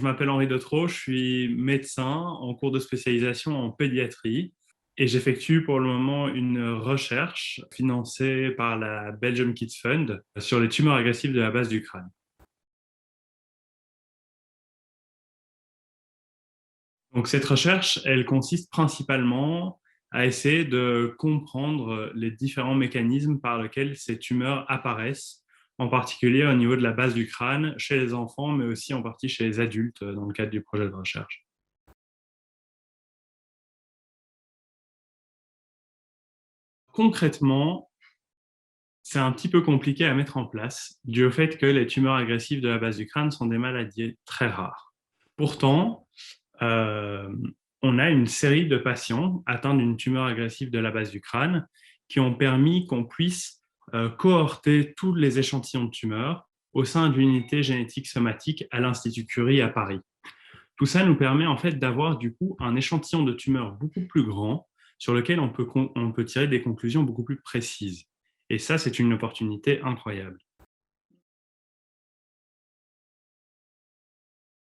m'appelle Henri Detro, je suis médecin en cours de spécialisation en pédiatrie et j'effectue pour le moment une recherche financée par la Belgium Kids Fund sur les tumeurs agressives de la base du crâne. Donc cette recherche, elle consiste principalement à essayer de comprendre les différents mécanismes par lesquels ces tumeurs apparaissent, en particulier au niveau de la base du crâne chez les enfants, mais aussi en partie chez les adultes dans le cadre du projet de recherche. Concrètement, c'est un petit peu compliqué à mettre en place, dû au fait que les tumeurs agressives de la base du crâne sont des maladies très rares. Pourtant, euh, on a une série de patients atteints d'une tumeur agressive de la base du crâne qui ont permis qu'on puisse cohorter tous les échantillons de tumeurs au sein de l'unité génétique somatique à l'Institut Curie à Paris. Tout ça nous permet en fait d'avoir du coup un échantillon de tumeurs beaucoup plus grand sur lequel on peut tirer des conclusions beaucoup plus précises. Et ça, c'est une opportunité incroyable.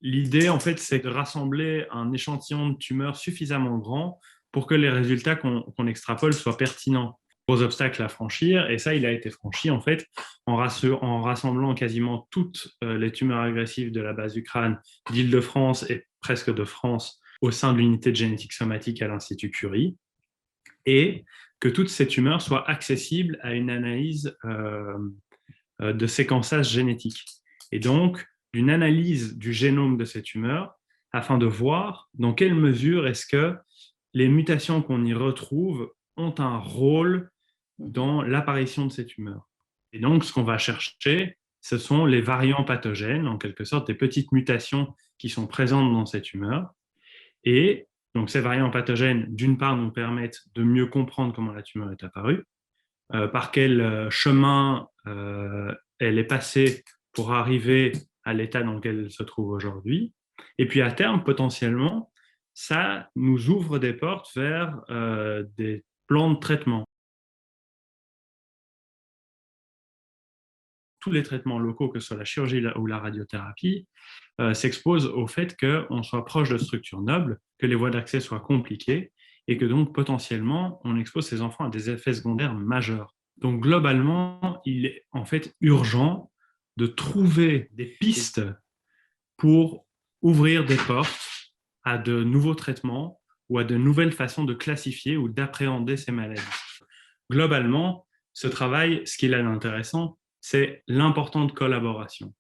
L'idée, en fait, c'est de rassembler un échantillon de tumeurs suffisamment grand pour que les résultats qu'on extrapole soient pertinents. Gros obstacles à franchir, et ça, il a été franchi, en fait, en rassemblant quasiment toutes les tumeurs agressives de la base du crâne d'Île-de-France et presque de France au sein de l'unité de génétique somatique à l'Institut Curie, et que toutes ces tumeurs soient accessibles à une analyse de séquençage génétique. Et donc, d'une analyse du génome de ces tumeurs afin de voir dans quelle mesure est-ce que les mutations qu'on y retrouve ont un rôle dans l'apparition de ces tumeurs. Et donc, ce qu'on va chercher, ce sont les variants pathogènes, en quelque sorte des petites mutations qui sont présentes dans ces tumeurs. Et donc, ces variants pathogènes, d'une part, nous permettent de mieux comprendre comment la tumeur est apparue, par quel chemin elle est passée pour arriver à l'état dans lequel elle se trouve aujourd'hui. Et puis à terme, potentiellement, ça nous ouvre des portes vers des plans de traitement. Tous les traitements locaux, que ce soit la chirurgie ou la radiothérapie, s'exposent au fait qu'on soit proche de structures nobles, que les voies d'accès soient compliquées et que donc potentiellement on expose ces enfants à des effets secondaires majeurs. Donc globalement, il est en fait urgent de trouver des pistes pour ouvrir des portes à de nouveaux traitements ou à de nouvelles façons de classifier ou d'appréhender ces maladies. Globalement, ce travail, ce qu'il a d'intéressant, c'est l'importante collaboration.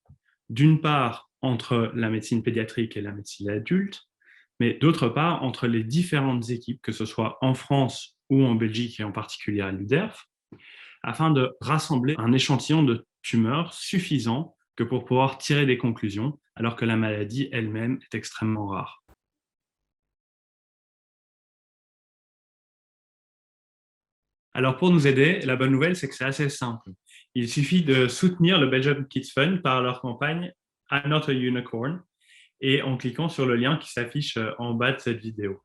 D'une part, entre la médecine pédiatrique et la médecine adulte, mais d'autre part, entre les différentes équipes, que ce soit en France ou en Belgique et en particulier à l'UDERF, afin de rassembler un échantillon de tumeurs suffisant que pour pouvoir tirer des conclusions, alors que la maladie elle-même est extrêmement rare. Alors pour nous aider, la bonne nouvelle, c'est que c'est assez simple. Il suffit de soutenir le Belgium Kids Fund par leur campagne I'm Not a Unicorn et en cliquant sur le lien qui s'affiche en bas de cette vidéo.